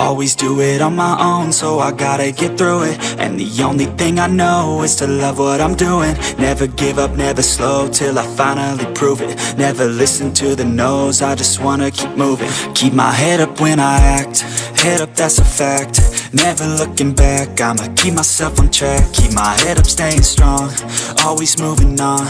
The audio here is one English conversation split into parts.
Always do it on my own, so I gotta get through it. And the only thing I know is to love what I'm doing. Never give up, never slow, till I finally prove it. Never listen to the no's, I just wanna keep moving. Keep my head up when I act, head up, that's a fact. Never looking back, I'ma keep myself on track. Keep my head up, staying strong, always moving on.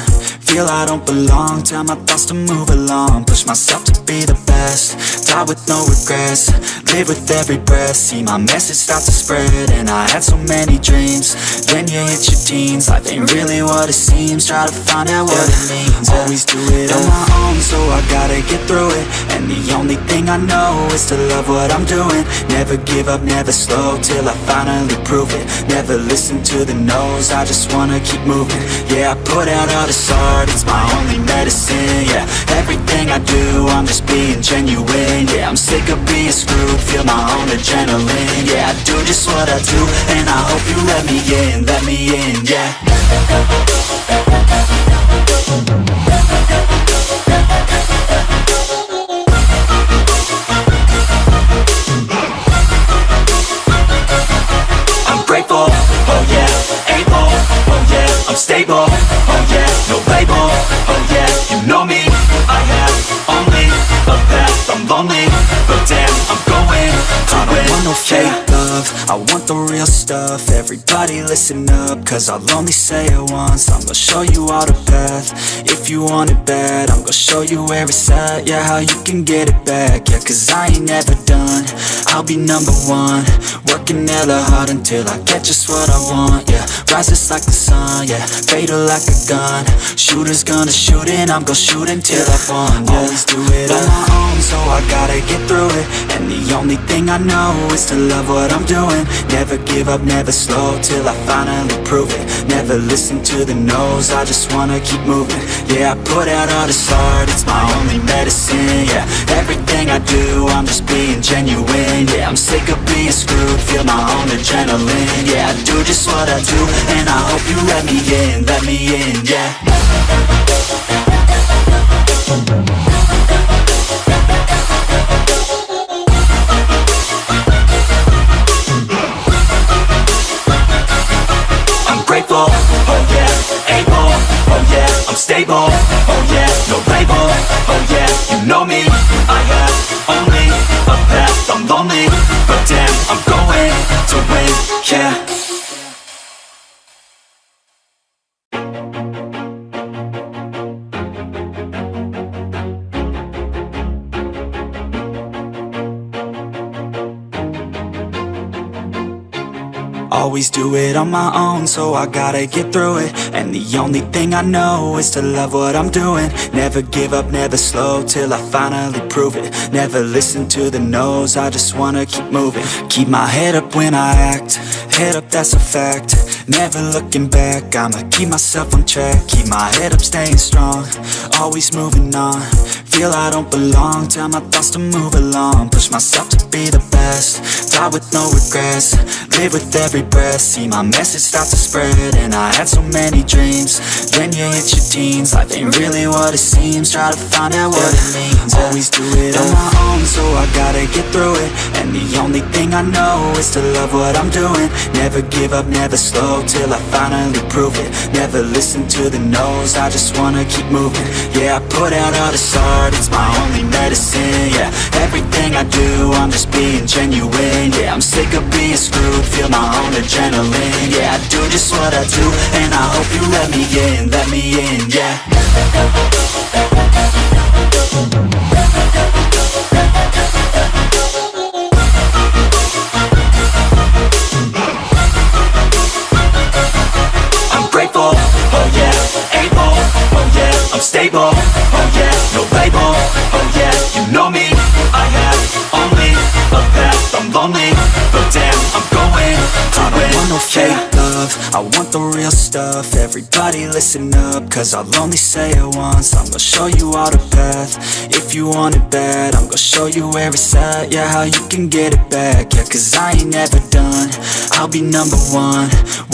Feel I don't belong, tell my thoughts to move along. Push myself to be the best, die with no regrets. Live with every breath, see my message start to spread. And I had so many dreams, then you hit your teens. Life ain't really what it seems, try to find out what it means. Always do it on my own, so I gotta get through it. And the only thing I know is to love what I'm doing. Never give up, never slow, till I finally prove it. Never listen to the no's, I just wanna keep moving. Yeah, I put out all this art, it's my only medicine. Yeah, everything I do, I'm just being genuine. Yeah, I'm sick of being screwed, feel my own adrenaline. Yeah, I do just what I do, and I hope you let me in, yeah. I'm grateful, oh yeah, able, oh yeah, I'm stable, oh yeah, no label, oh yeah, you know me, I have only a path, I'm lonely, but damn, I'm going to win. I don't want no fake love, I want the real stuff. Everybody listen up, cause I'll only say it once. I'm gonna show you all the path, if you want it bad. I'm gonna show you where it's at, yeah, how you can get it back. Yeah, cause I ain't never done, I'll be number one. Working hella hard until I get just what I want, yeah. Rises like the sun, yeah, fatal like a gun. Shooter's gonna shoot and I'm gonna shoot until I won, yeah. Always do it on my own, so I gotta get through it. And the only thing I know is to love what I'm doing. Never give up, never slow, till I finally prove it. Never listen to the no's, I just wanna keep moving. Yeah, I put out all this art, it's my only medicine. Yeah, everything I do, I'm just being genuine. Yeah, I'm sick of being screwed, feel my own adrenaline. Yeah, I do just what I do, and I hope you let me in, yeah. I'm grateful, oh yeah, able, oh yeah, I'm stable, oh yeah, no label, oh yeah, you know me, I have only a path, I'm lonely, but damn, I'm going to win, yeah. Always do it on my own, so I gotta get through it. And the only thing I know is to love what I'm doing. Never give up, never slow, till I finally prove it. Never listen to the no's, I just wanna keep moving. Keep my head up when I act, head up, that's a fact. Never looking back, I'ma keep myself on track. Keep my head up, staying strong, always moving on. Feel I don't belong, tell my thoughts to move along. Push myself to be the best, die with no regrets. Live with every breath, see my message start to spread. And I had so many dreams, then you hit your teens. Life ain't really what it seems, try to find out what it means. Always do it on my own, so I gotta get through it. And the only thing I know is to love what I'm doing. Never give up, never slow, till I finally prove it. Never listen to the no's, I just wanna keep moving. Yeah, I put out all this art, it's my only medicine. Yeah, everything I do, I'm just being genuine. Yeah, I'm sick of being screwed, feel my own adrenaline. Yeah, I do just what I do, and I hope you let me in, yeah. I'm grateful, oh yeah, able, oh yeah, I'm stable, oh yeah, no label, oh yeah, you know me, I have only a path, I'm lonely, but damn, I'm going to win. I don't want no fake love, I want the real stuff. Everybody listen up, cause I'll only say it once. I'm gonna show you all the path, if you want it bad. I'm gonna show you where it's at, yeah, how you can get it back. Yeah, cause I ain't never done, I'll be number one.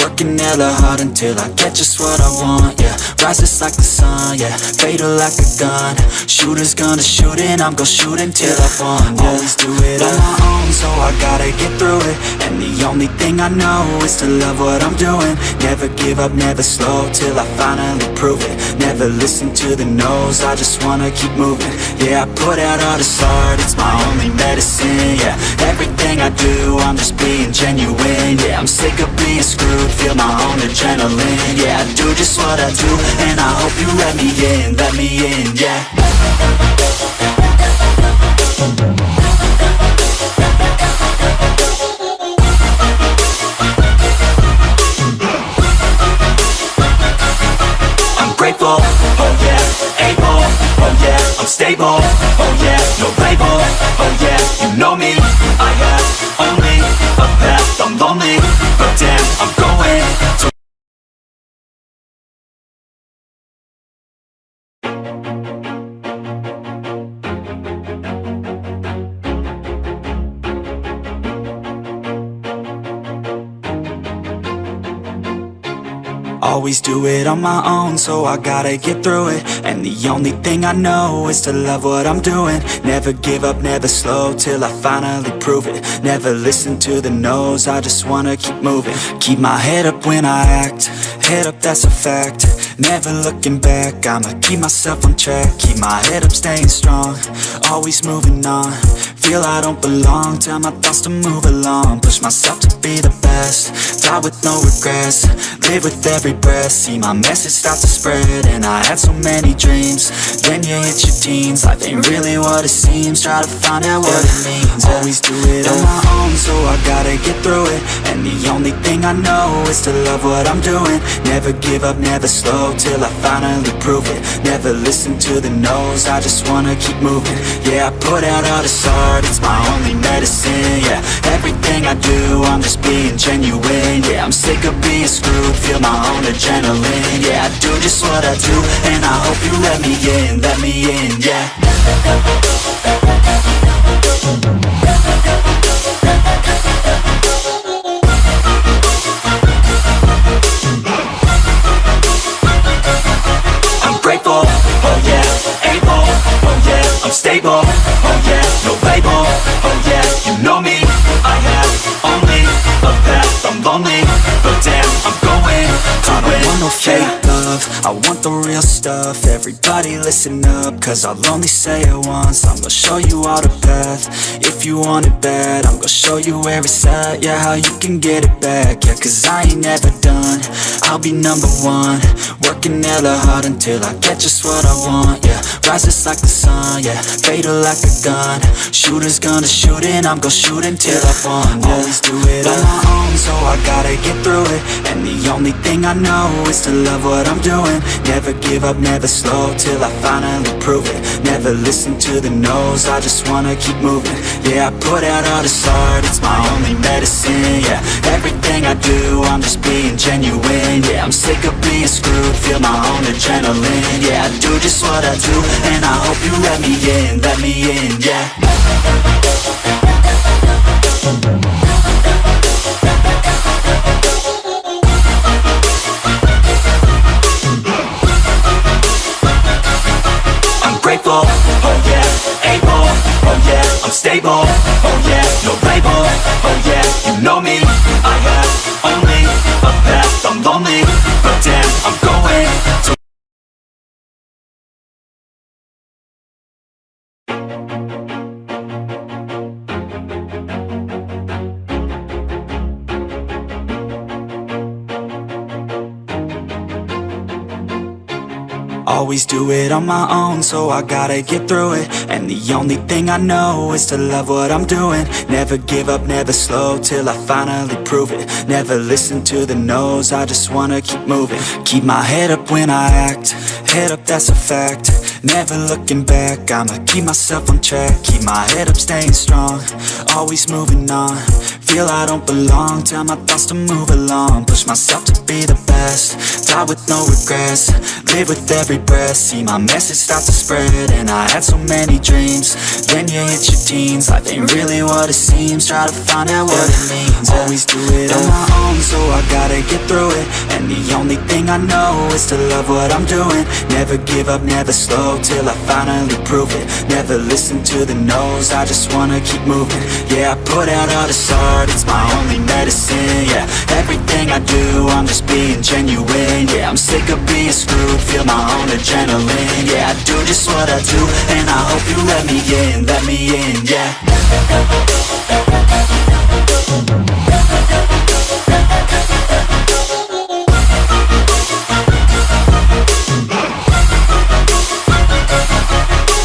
Working hella hard until I get just what I want, yeah. Rises like the sun, yeah, fatal like a gun. Shooters gonna shoot and I'm gonna shoot until I won, yeah. Always do it on my own, so I gotta get through it. And the only thing I know is to love what I'm doing. Never give up, never slow, till I finally prove it. Never listen to the no's, I just wanna keep moving. Yeah, I put out all this art, it's my only medicine, yeah. Everything I do, I'm just being genuine, yeah. I'm sick of being screwed, feel my own adrenaline, yeah. I do just what I do, and I hope you let me in, yeah. Grateful, oh yeah, able, oh yeah, I'm stable, oh yeah, no label, oh yeah, you know me, I have only a path, I'm lonely, but damn, I'm going to always do it on my own, so I gotta get through it. And the only thing I know is to love what I'm doing. Never give up, never slow, till I finally prove it. Never listen to the no's, I just wanna keep moving. Keep my head up when I act, head up, that's a fact. Never looking back, I'ma keep myself on track. Keep my head up, staying strong, always moving on. Feel I don't belong, tell my thoughts to move along. Push myself to be the best, die with no regrets. Live with every breath, see my message start to spread. And I had so many dreams, then you hit your teens. Life ain't really what it seems, try to find out what it means. Always do it on my own, so I gotta get through it. And the only thing I know is to love what I'm doing. Never give up, never slow, till I finally prove it. Never listen to the no's, I just wanna keep moving. Yeah, I put out all this art, it's my only medicine, yeah. Everything I do, I'm just being genuine, yeah. I'm sick of being screwed, feel my own adrenaline, yeah. I do just what I do, and I hope you let me in, yeah. I'm grateful, oh yeah, able, oh yeah, I'm stable, oh yeah, no label, oh yeah, you know me, I have only a path, I'm lonely, but damn, I'm going to win. I don't want no fake love, I want the real stuff. Everybody listen up, cause I'll only say it once. I'm gonna show you all the path, if you want it bad. I'm gonna show you where it's at, yeah, how you can get it back. Yeah, cause I ain't never done, I'll be number one. Working hella hard until I get just what I want, yeah. Rises like the sun, yeah, fatal like a gun. Shooters gonna shoot and I'm gonna shoot until I won, yeah. Always do it on my own, so I gotta get through it. And the only thing I know is to love what I'm doing. Never give up, never slow, till I finally prove it. Never listen to the no's, I just wanna keep moving. Yeah, I put out all this art, it's my only medicine, yeah. Everything I do, I'm just being genuine, yeah. I'm sick of being screwed, feel my own adrenaline, yeah. I do just what I do, and I hope you let me in, yeah. I'm grateful, oh yeah, able, oh yeah, I'm stable, oh yeah, no label, oh yeah, you know me, I have only a path, I'm lonely, but damn, I'm going to always do it on my own, so I gotta get through it. And the only thing I know is to love what I'm doing. Never give up, never slow, till I finally prove it. Never listen to the no's, I just wanna keep moving. Keep my head up when I act, head up, that's a fact. Never looking back, I'ma keep myself on track. Keep my head up, staying strong, always moving on. Feel I don't belong, tell my thoughts to move along. Push myself to be the best, die with no regrets. Live with every breath, see my message start to spread. And I had so many dreams, then you hit your teens. Life ain't really what it seems, try to find out what it means. Always do it on my own, so I gotta get through it. And the only thing I know is to love what I'm doing. Never give up, never slow, till I finally prove it. Never listen to the no's, I just wanna keep moving. Yeah, I put out all this art, it's my only medicine. Yeah, everything I do, I'm just being genuine. Yeah, I'm sick of being screwed, feel my own adrenaline. Yeah, I do just what I do, and I hope you let me in, yeah.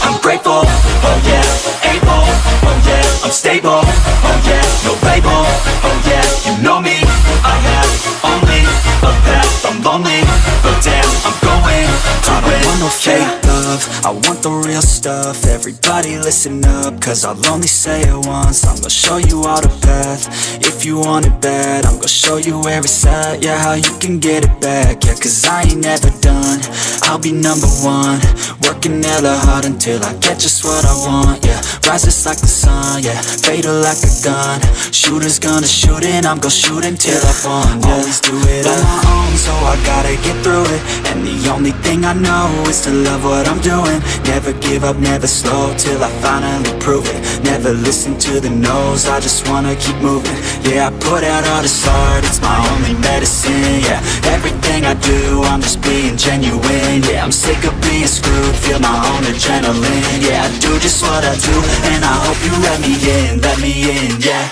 I'm grateful, oh yeah, able, oh yeah, I'm stable, oh yeah, no label, oh yeah, you know me, I have only a path, I'm lonely, but damn, I'm going to win. I don't want no fake love, I want the real stuff. Everybody listen up, cause I'll only say it once. I'm gonna show you all the path, if you want it bad. I'm gonna show you where it's at, yeah, how you can get it back. Yeah, cause I ain't never done, I'll be number one. Working hella hard until I get just what I want, yeah. Rises like the sun, yeah, fatal like a gun. Shooter's gonna shoot and I'm gonna shoot until I won, yeah. Always do it on my own, so I gotta get through it. And the only thing I know is to love what I'm doing. Never give up, never slow, till I finally prove it. Never listen to the no's, I just wanna keep moving. Yeah, I put out all this art, it's my only medicine. Yeah, everything I do, I'm just being genuine. Yeah, I'm sick of being screwed, feel my own adrenaline. Yeah, I do just what I do, and I hope you let me in, yeah.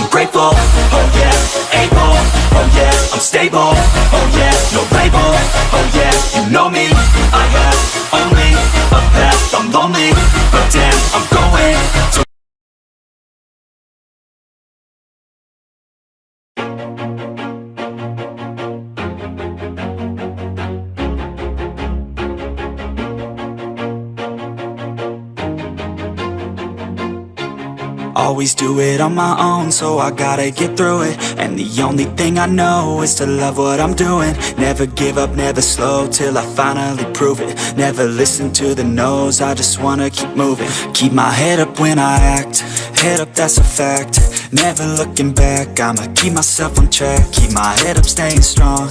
Grateful, oh yeah, able, oh yeah, I'm stable, oh yeah, no label, oh yeah, you know me, I have only a path, I'm lonely, but damn, I'm going to always do it on my own, so I gotta get through it. And the only thing I know is to love what I'm doing. Never give up, never slow, till I finally prove it. Never listen to the no's, I just wanna keep moving. Keep my head up when I act, head up, that's a fact. Never looking back, I'ma keep myself on track. Keep my head up, staying strong,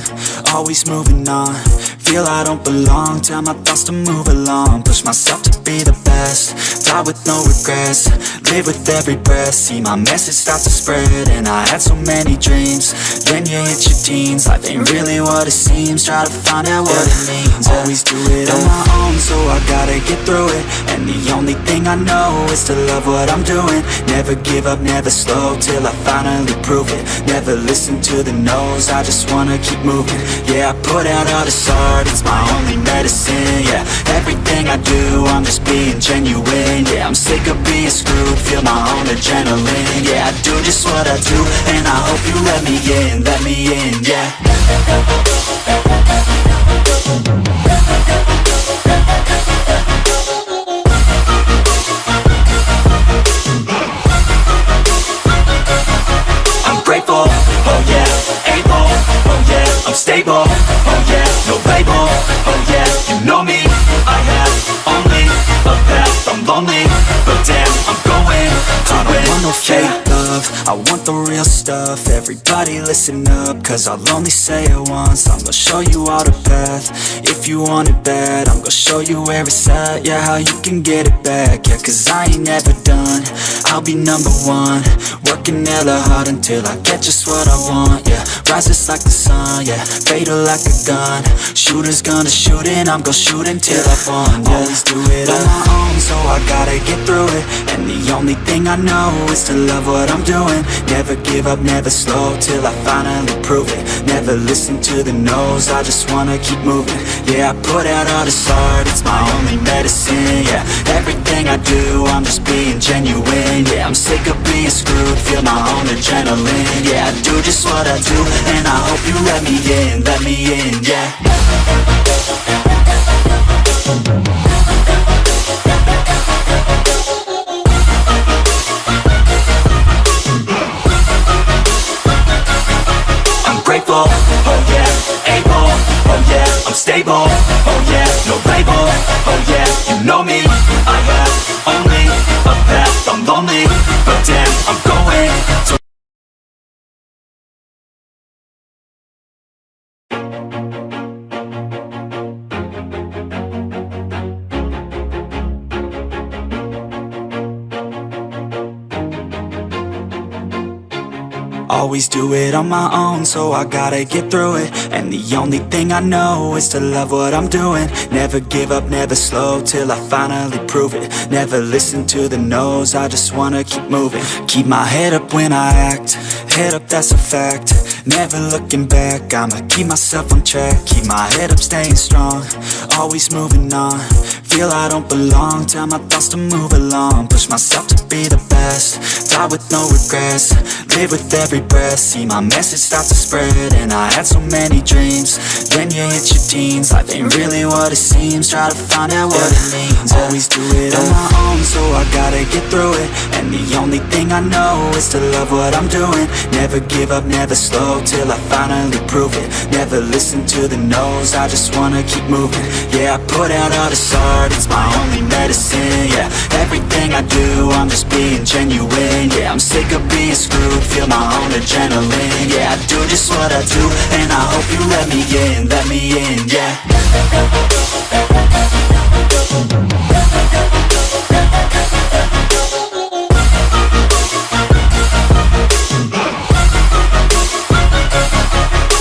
always moving on. Feel I don't belong, tell my thoughts to move along. Push myself to be the best, die with no regrets. Live with every breath, see my message start to spread. And I had so many dreams, then you hit your teens. Life ain't really what it seems, try to find out what it means. Always do it on my own, so I gotta get through it. And the only thing I know is to love what I'm doing. Never give up, never slow, till I finally prove it. Never listen to the no's, I just wanna keep moving. Yeah, I put out all this art, it's my only medicine. Yeah, everything I do, I'm just being genuine. Yeah, I'm sick of being screwed, feel my own adrenaline. Yeah, I do just what I do, and I hope you let me in, yeah. I'm grateful, oh yeah, able, oh yeah, I'm stable, oh yeah, no label, oh yeah, you know me, I have only a path, I'm lonely, but damn, I'm going to win. I don't want no fake love, I want the real stuff. Everybody listen up, cause I'll only say it once. I'm gonna show you all the path, if you want it bad. I'm gonna show you where it's at, yeah, how you can get it back. Yeah, cause I ain't never done, I'll be number one. Working hella hard until I get just what I want, yeah. Rises like the sun, yeah, fatal like a gun. Shooter's gonna shoot and I'm gonna shoot until I won, yeah. Always do it on my own, so I gotta get through it. And the only thing I know is to love what I'm doing. Never give up, never slow, till I finally prove it. Never listen to the no's, I just wanna keep moving. Yeah, I put out all this art, it's my only medicine. Yeah, everything I do, I'm just being genuine. Yeah, I'm sick of being screwed, feel my own adrenaline. Yeah, I do just what I do, and I hope you let me in, yeah. Grateful, oh yeah, able, oh yeah, I'm stable, oh yeah, no label, oh yeah, you know me, I have only a path, I'm lonely, but damn, I'm going to always do it on my own, so I gotta get through it. And the only thing I know is to love what I'm doing. Never give up, never slow, till I finally prove it. Never listen to the no's, I just wanna keep moving. Keep my head up when I act, head up, that's a fact. Never looking back, I'ma keep myself on track. Keep my head up, staying strong, always moving on. Feel I don't belong, tell my thoughts to move along. Push myself to be the best, die with no regrets. Live with every breath, see my message start to spread. And I had so many dreams, then you hit your teens. Life ain't really what it seems, try to find out what it means. Always do it on my own, so I gotta get through it. And the only thing I know is to love what I'm doing. Never give up, never slow, till I finally prove it. Never listen to the no's, I just wanna keep moving. Yeah, I put out all this art, it's my only medicine. Yeah, everything I do, I'm just being genuine. Yeah, I'm sick of being screwed, feel my own adrenaline. Yeah, I do just what I do, and I hope you let me in, yeah.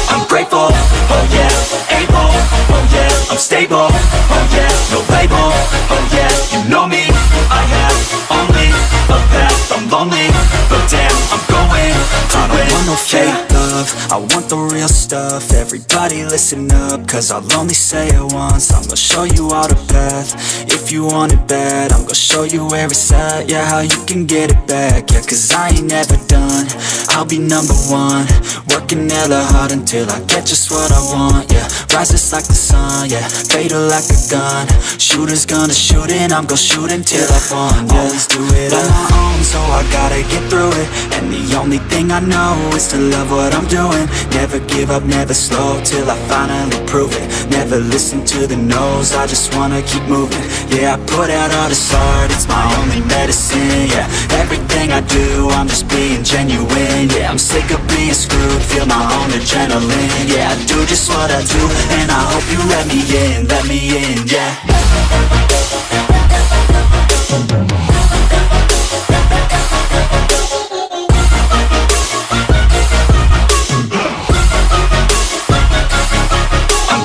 I'm grateful, oh yeah, able, oh yeah, I'm stable, oh yeah, no label, oh yeah, you know me, I have only a path, I'm lonely, but damn, I'm going to win. I don't want no fake love, I want the real stuff. Everybody listen up, cause I'll only say it once. I'm gonna show you all the path, if you want it bad. I'm gonna show you where it's at, yeah, how you can get it back. Yeah, cause I ain't never done, I'll be number one. Working hella hard until I get just what I want, yeah. Rises like the sun, yeah, fatal like a gun. Shooter's gonna shoot and I'm gonna shoot until I won, yeah. Always do it on my own, so I gotta get through it. And the only thing I know is to love what I'm doing. Never give up, never slow, till I finally prove it. Never listen to the no's, I just wanna keep moving. Yeah, I put out all this art, it's my only medicine. Yeah, everything I do, I'm just being genuine. Yeah, I'm sick of being screwed, feel my own adrenaline. Yeah, I do just what I do, and I hope you let me in, yeah.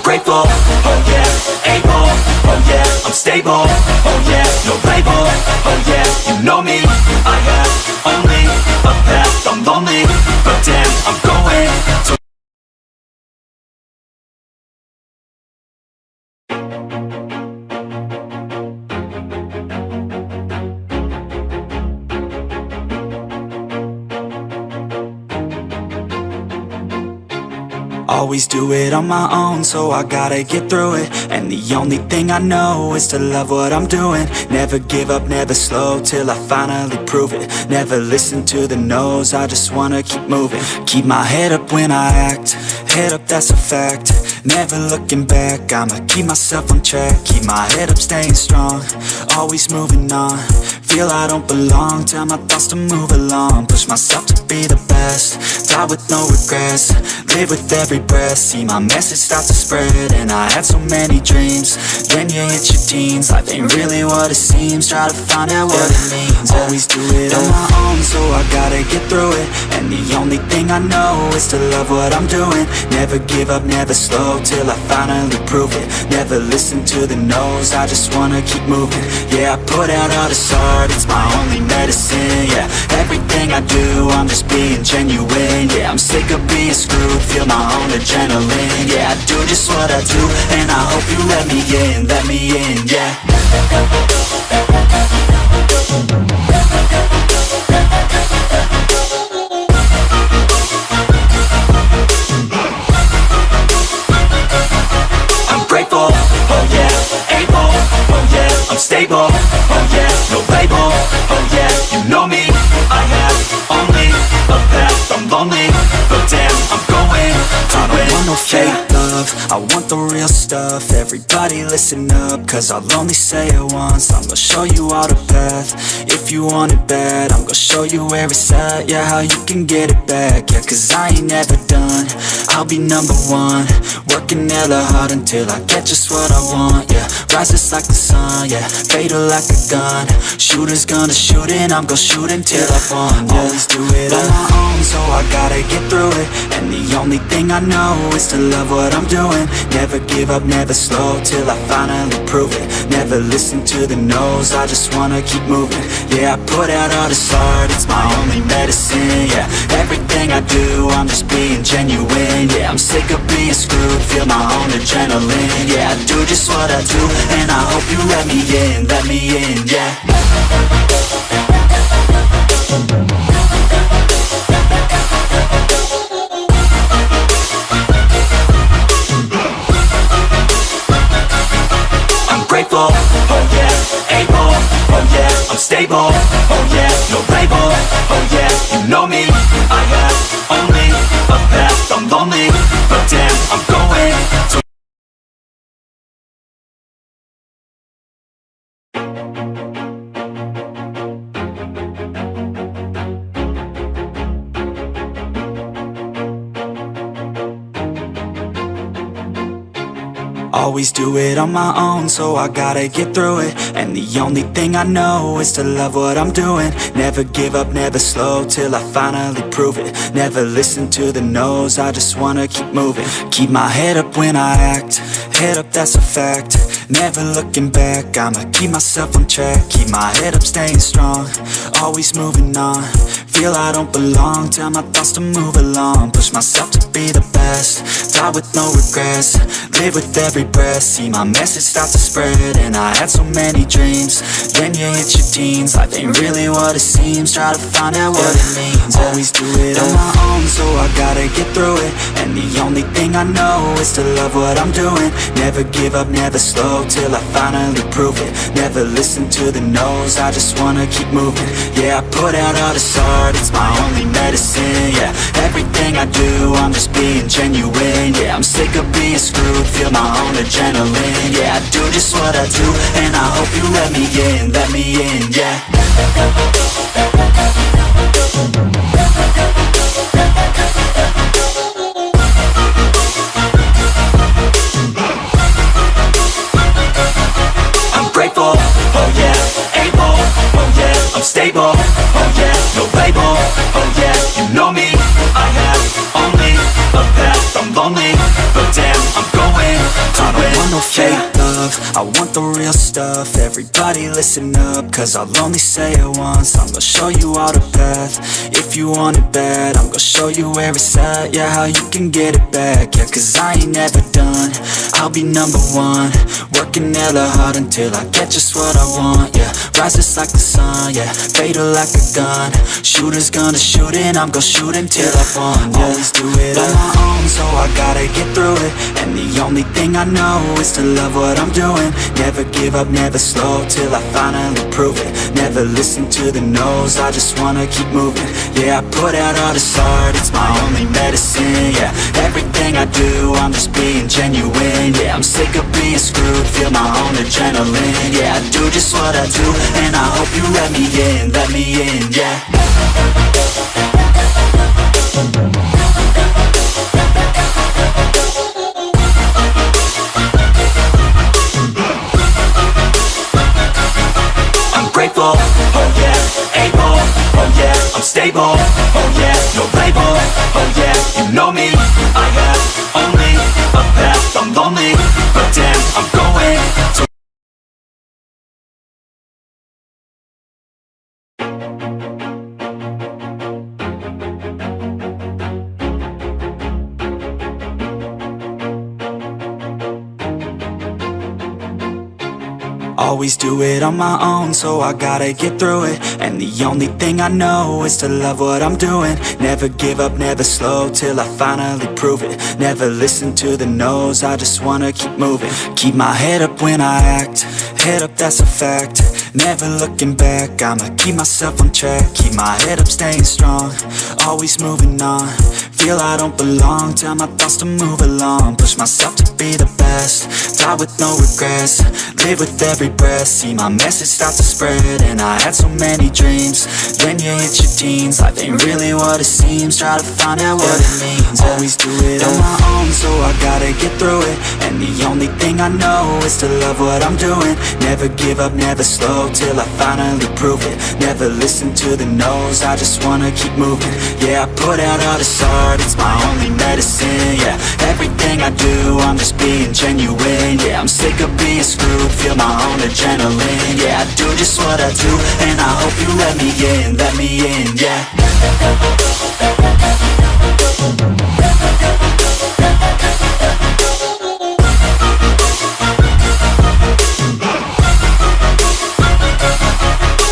Grateful, oh yeah, able, oh yeah, I'm stable, oh yeah, no label, oh yeah, you know me, I have only a path, I'm lonely, but damn, I'm going to always do it on my own, so I gotta get through it. And the only thing I know is to love what I'm doing. Never give up, never slow, till I finally prove it. Never listen to the no's, I just wanna keep moving. Keep my head up when I act, head up, that's a fact. Never looking back, I'ma keep myself on track. Keep my head up, staying strong, always moving on. Feel I don't belong, tell my thoughts to move along. Push myself to be the best, die with no regrets. Live with every breath, see my message start to spread. And I had so many dreams, then you hit your teens. Life ain't really what it seems, try to find out what it means. Always do it on my own, so I gotta get through it. And the only thing I know is to love what I'm doing. Never give up, never slow, till I finally prove it. Never listen to the no's, I just wanna keep moving. Yeah, I put out all this art, start, it's my only medicine, yeah. Everything I do, I'm just being genuine, yeah. I'm sick of being screwed, feel my own adrenaline, yeah. I do just what I do, and I hope you let me in, yeah. I'm grateful, oh yeah, able, oh yeah, I'm stable, oh yeah, no label, oh yeah, you know me, I have only a path, I'm lonely, but damn, I'm going to win. I don't want no fake love, I want the real stuff. Everybody listen up, cause I'll only say it once. I'm gonna show you all the path. If you want it bad, I'm gonna show you where it's at. Yeah, how you can get it back. Yeah, cause I ain't never done, I'll be number one. Working hella hard until I get just what I want. Yeah, rises like the sun, yeah, fatal like a gun. Shooters gonna shoot and I'm gonna shoot until I won, yeah. Always do it on my own, so I gotta get through it. And the only thing I know is to love what I'm doing. Never give up, never slow, till I finally prove it. Never listen to the no's, I just wanna keep moving. Yeah, I put out all this art, it's my only medicine, yeah. Everything I do, I'm just being genuine, yeah. I'm sick of being screwed, feel my own adrenaline, yeah. I do just what I do, and I hope you let me in, yeah. I'm grateful, oh yeah, able, oh yeah, I'm stable, oh yeah, no label, oh yeah, you know me, I have only a path, I'm lonely, but damn, I'm going to. Always do it on my own, so I gotta get through it. And the only thing I know is to love what I'm doing. Never give up, never slow, till I finally prove it. Never listen to the no's, I just wanna keep moving. Keep my head up when I act, head up, that's a fact. Never looking back, I'ma keep myself on track. Keep my head up, staying strong, always moving on. Feel I don't belong, tell my thoughts to move along. Push myself to be the best, die with no regrets. Live with every breath, see my message start to spread. And I had so many dreams, then you hit your teens. Life ain't really what it seems, try to find out what it means. Always do it on my own, so I gotta get through it. And the only thing I know is to love what I'm doing. Never give up, never slow, till I finally prove it. Never listen to the no's, I just wanna keep moving. Yeah, I put out all this art, it's my only medicine, yeah. Everything I do, I'm just being genuine, yeah. I'm sick of being screwed, feel my own adrenaline, yeah. I do just what I do, and I hope you let me in, yeah. I'm grateful, oh yeah, able, oh yeah, I'm stable, oh yeah, no label, oh yeah, you know me, I have only a path, I'm lonely, but damn, I'm going to win. I don't want no fake love, I want the real stuff. Everybody listen up, cause I'll only say it once. I'm gonna show you all the path. If you want it bad, I'm gonna show you where it's at. Yeah, how you can get it back. Yeah, cause I ain't never done, I'll be number one. Working hella hard until I get just what I want. Yeah, rises like the sun, yeah, fatal like a gun. Shooters gonna shoot and I'm gonna shoot until I won. Yeah, always do it on my own, so I gotta get through it. And the only thing I know is to love what I'm doing. Never give up, never slow, till I finally prove it. Never listen to the no's, I just wanna keep moving. Yeah, I put out all this art, it's my only medicine, yeah. Everything I do, I'm just being genuine, yeah. I'm sick of being screwed, feel my own adrenaline, yeah. I do just what I do, and I hope you let me in, yeah. I'm grateful, oh yeah, able, oh yeah, I'm stable, oh yeah, no label, oh yeah, you know me, I have only a path, I'm lonely, but damn, I'm going to Always do it on my own, so I gotta get through it. And the only thing I know is to love what I'm doing. Never give up, never slow, till I finally prove it. Never listen to the no's, I just wanna keep moving. Keep my head up when I act, head up, that's a fact. Never looking back, I'ma keep myself on track. Keep my head up, staying strong, always moving on. Feel I don't belong, tell my thoughts to move along. Push myself to be the best, die with no regrets. Live with every breath, see my message start to spread. And I had so many dreams, then you hit your teens. Life ain't really what it seems, try to find out what it means. Always do it on my own, so I gotta get through it. And the only thing I know is to love what I'm doing. Never give up, never slow, till I finally prove it. Never listen to the no's, I just wanna keep moving. Yeah, I put out all this art, it's my only medicine. Yeah, everything I do, I'm just being genuine. Yeah, I'm sick of being screwed, feel my own adrenaline. Yeah, I do just what I do, and I hope you let me in, yeah.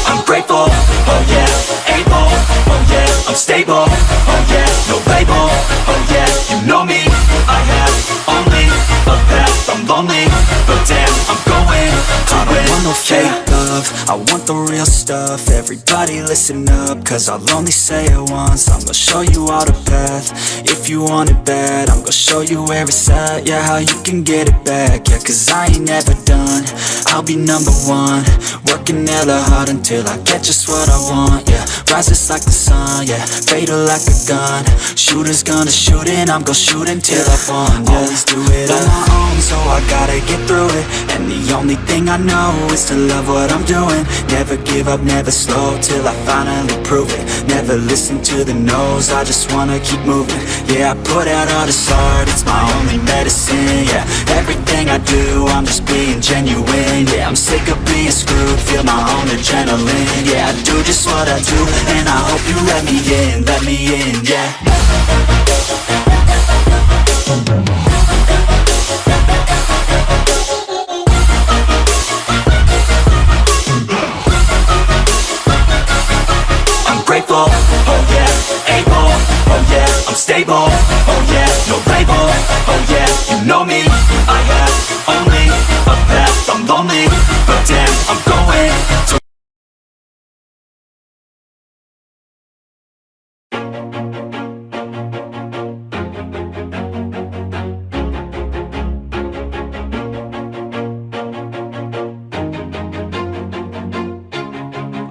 I'm grateful, oh yeah, able, oh yeah, I'm stable, oh yeah, no label, oh yeah, you know me, I have only a path, I'm lonely, but damn, I'm going to win. I don't want no fake love, I want the real stuff. Everybody listen up, cause I'll only say it once. I'm gonna show you all the path, if you want it bad. I'm gonna show you where it's at, yeah, how you can get it back. Yeah, cause I ain't never done, I'll be number one. Working hella hard until I get just what I want, yeah. Rises like the sun, yeah, fatal like a gun. Shooters gonna shoot and I'm gonna shoot until I won, yeah. Always do it on my own, so I gotta get through it. And the only thing I know is to love what I'm doing. Never give up, never slow, till I finally prove it. Never listen to the no's, I just wanna keep moving. Yeah, I put out all this art, it's my only medicine. Yeah, everything I do, I'm just being genuine. Yeah, I'm sick of being screwed, feel my own adrenaline. Yeah, I do just what I do, and I hope you let me in, yeah. I'm grateful, oh yeah, able, oh yeah, I'm stable, oh yeah, no label, oh yeah, you know me, I have only a path, I'm lonely, but damn, I'm going to.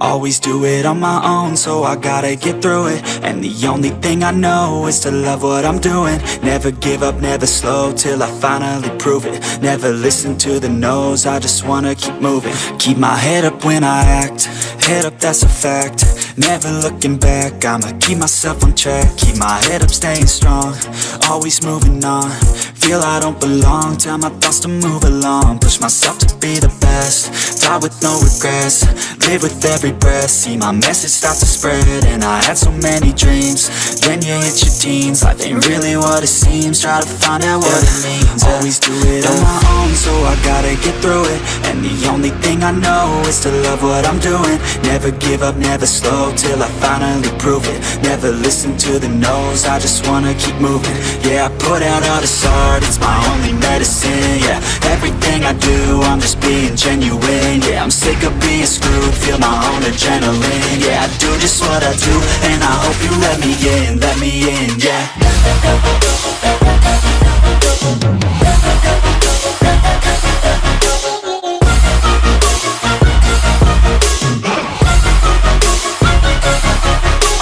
Always do it on my own, so I gotta get through it. And the only thing I know is to love what I'm doing. Never give up, never slow, till I finally prove it. Never listen to the no's, I just wanna keep moving. Keep my head up when I act, head up, that's a fact. Never looking back, I'ma keep myself on track. Keep my head up, staying strong, always moving on. Feel I don't belong, tell my thoughts to move along. Push myself to be the best, die with no regrets. Live with every breath, see my message start to spread. And I had so many dreams, then you hit your teens. Life ain't really what it seems, try to find out what it means. Always do it on my own, so I gotta get through it. And the only thing I know is to love what I'm doing. Never give up, never slow, till I finally prove it. Never listen to the no's, I just wanna keep moving. Yeah, I put out all this art, it's my only medicine. Yeah, everything I do, I'm just being genuine. Yeah, I'm sick of being screwed, feel my own adrenaline. Yeah, I do just what I do, and I hope you let me in, yeah.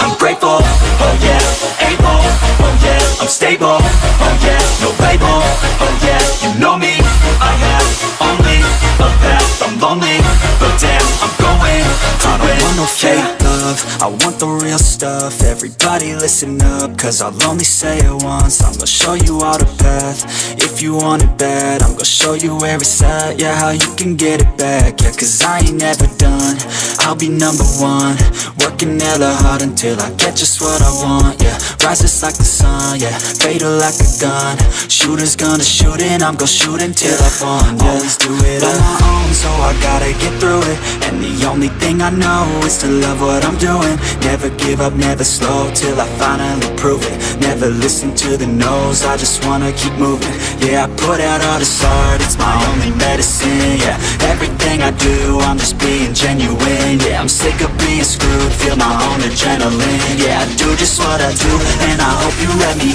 I'm grateful, oh yeah, able, oh yeah, I'm stable, oh yeah, no label, oh yeah, you know me, I have only a path, I'm lonely, but damn, I'm going to win. I don't want no fake love, I want the real stuff. Everybody listen up, cause I'll only say it once. I'm gonna show you all the path, if you want it bad. I'm gonna show you where it's at, yeah, how you can get it back. Yeah, cause I ain't never done, I'll be number one. Working hella hard until I get just what I want, yeah. Rises like the sun, yeah, fatal like a gun. Shooters gonna shoot and I'm gonna shoot until I won, yeah. Always do it on my own, so I I gotta get through it. And the only thing I know is to love what I'm doing. Never give up, never slow, till I finally prove it. Never listen to the no's, I just wanna keep moving. Yeah, I put out all this art, it's my only medicine. Yeah, everything I do, I'm just being genuine. Yeah, I'm sick of being screwed, feel my own adrenaline. Yeah, I do just what I do, and I hope you let me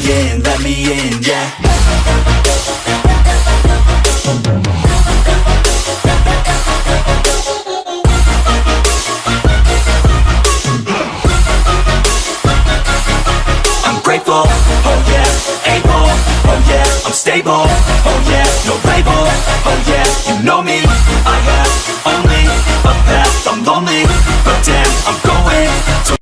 in, yeah. Grateful, oh yeah, able, oh yeah, I'm stable, oh yeah, no label, oh yeah, you know me, I have only a path, I'm lonely, but damn, I'm going to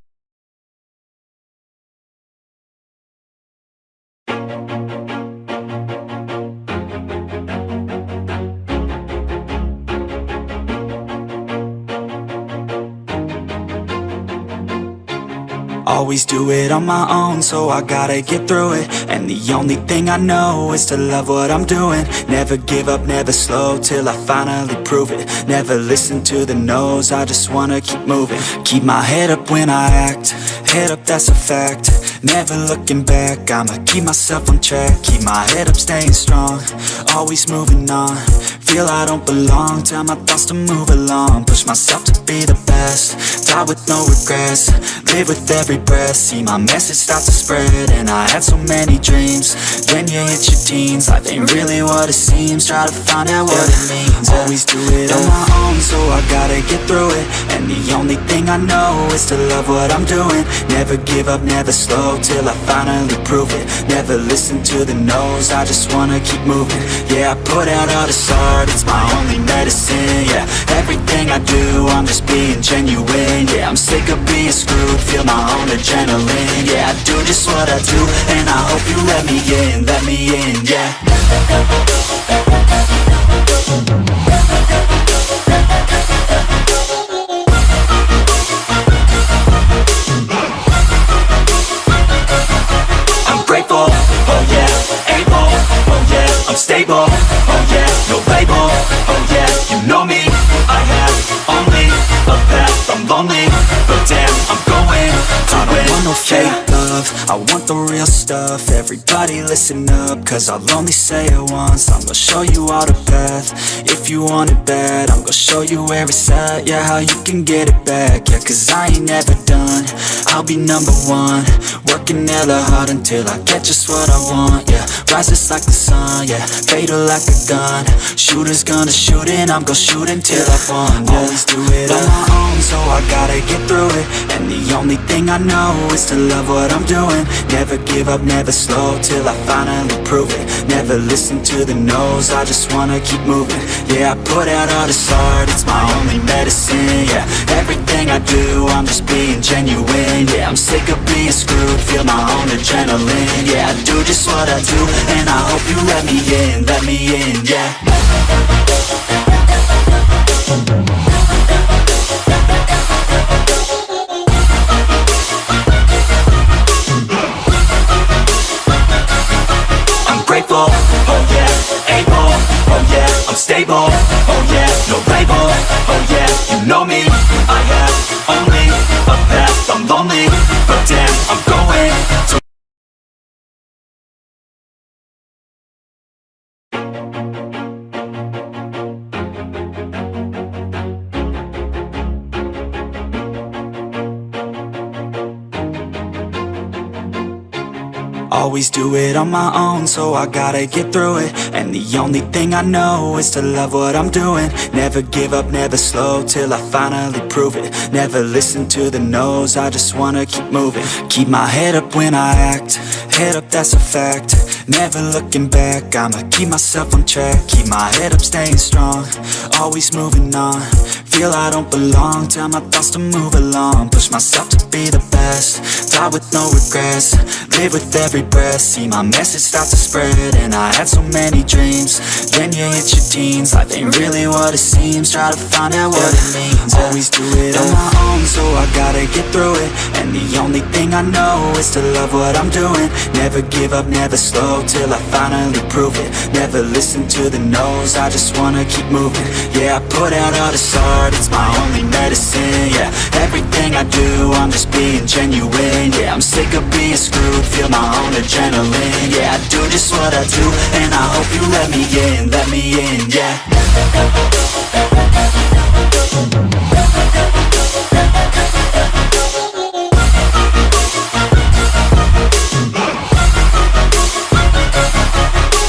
always do it on my own, so I gotta get through it. And the only thing I know is to love what I'm doing. Never give up, never slow, till I finally prove it. Never listen to the no's, I just wanna keep moving. Keep my head up when I act, head up, that's a fact. Never looking back, I'ma keep myself on track. Keep my head up, staying strong, always moving on. Feel I don't belong, tell my thoughts to move along. Push myself to be the best, die with no regrets. Live with every breath, see my message start to spread. And I had so many dreams, then you hit your teens. Life ain't really what it seems, try to find out what it means. Always do it on my own, so I gotta get through it. And the only thing I know is to love what I'm doing. Never give up, never slow, till I finally prove it. Never listen to the no's, I just wanna keep moving. Yeah, I put out all this art, it's my only medicine. Yeah, everything I do, I'm just being genuine. Yeah, I'm sick of being screwed, feel my own adrenaline. Yeah, I do just what I do, and I hope you let me in, yeah. I'm grateful, oh yeah, able, oh yeah, I'm stable, oh yeah, no label, oh yeah, you know me, I have only a path, I'm lonely, but damn, I'm going to win. I don't want no fake love, I want the real stuff. Everybody listen up, cause I'll only say it once. I'm gonna show you all the path, if you want it bad. I'm gonna show you where it's at, yeah, how you can get it back. Yeah, cause I ain't never done, I'll be number one. Working hella hard until I get just what I want, yeah. Rises like the sun, yeah, fatal like a gun. Shooters gonna shoot and I'm gonna shoot until I won, yeah. Always do it on my own, so I gotta get through it. And the only thing I know is to love what I'm doing. Never give up, never slow, till I finally prove it. Never listen to the no's, I just wanna keep moving. Yeah, I put out all this art, it's my only medicine. Yeah, everything I do, I'm just being genuine. Yeah, I'm sick of being screwed, feel my own adrenaline. Yeah, I do just what I do, and I hope you let me in, yeah. I'm grateful, oh yeah, able, oh yeah, I'm stable, oh yeah, no label, oh yeah, you know me, I have only a path, I'm lonely, but damn, I'm going to always do it on my own, so I gotta get through it. And the only thing I know is to love what I'm doing. Never give up, never slow, till I finally prove it. Never listen to the no's, I just wanna keep moving. Keep my head up when I act, head up, that's a fact. Never looking back, I'ma keep myself on track. Keep my head up, staying strong, always moving on. Feel I don't belong, tell my thoughts to move along. Push myself to be the best, die with no regrets. Live with every breath, see my message start to spread. And I had so many dreams, then you hit your teens. Life ain't really what it seems, try to find out what it means. Always do it on my own, so I gotta get through it. And the only thing I know is to love what I'm doing. Never give up, never slow, till I finally prove it. Never listen to the no's, I just wanna keep moving. Yeah, I put out all this art, it's my only medicine. Yeah, everything I do, I'm just being genuine. Yeah, I'm sick of being screwed, feel my own adrenaline. Yeah, I do just what I do, and I hope you let me in, yeah.